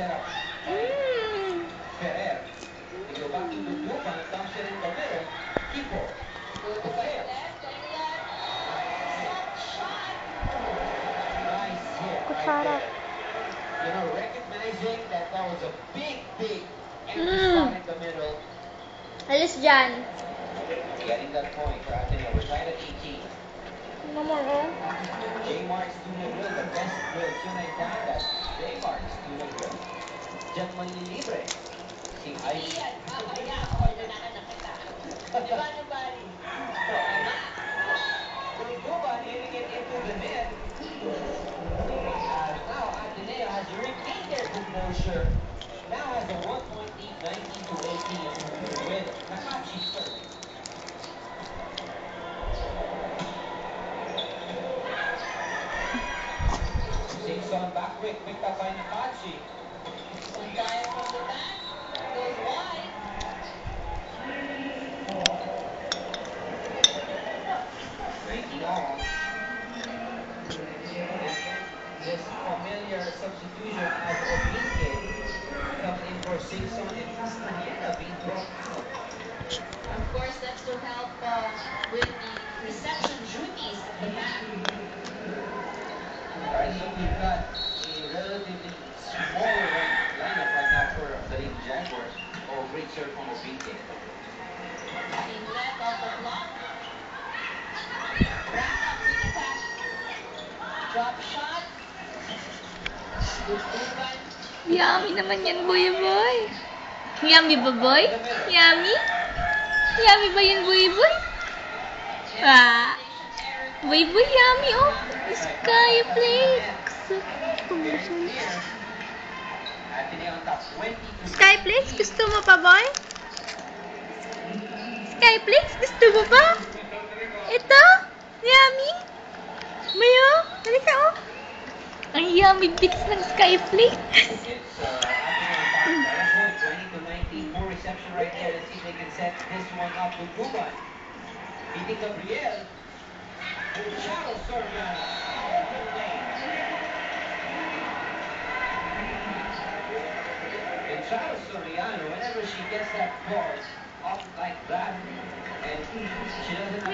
set up Ferrer. They go back to the group and dumps it in the middle. Kiko. Nice hit right there. You know, recognizing that that was a big empty spot in the middle. Alis dyan. Getting that point for Ateneo. We're tied at 18. No more, oh. J-Mark's Tuna Grill, the best grilled tuna in Canada. J-Mark's Tuna Grill. Diyan manlilibre. Si Ice. Iyan, mamaya, order na ka na kita. Diba, nabali? Tama. Tuguban hitting it into the net. As now Ateneo has regained their composure. Now has a 1-point lead, 19-18 with Nakachi serving. Singson back quick, picked up by Nakachi. Untaya from the back. Goes wide. This familiar substitution as Obinke comes in for Singson and Castaneda being brought out. Of course, that's to help with the reception duties at the back. Alright, so we've got a relatively small lineup right now for the Lady Jaguars. Oh, great serve from Obinke. Being left off the block. Back up to the back. Drop shot. Tuguban. Yummy naman yan, boy. Yummy ba, boy? Yummy? Yummy ba yan, boy? Ah. Boy, yummy, oh. Skyflakes. Skyflakes, gusto mo pa, boy? Skyflakes, gusto mo pa? Ito? Yummy? Mayo? Halika, oh. Ang yummy bits ng Skyflakes. It's 20-19, more reception right there. Let's see if they can set this one up with Guban. Beating Gabriel. Charles Soriano. Open lane. And Charles Soriano, whenever she gets that ball up like that, and she doesn't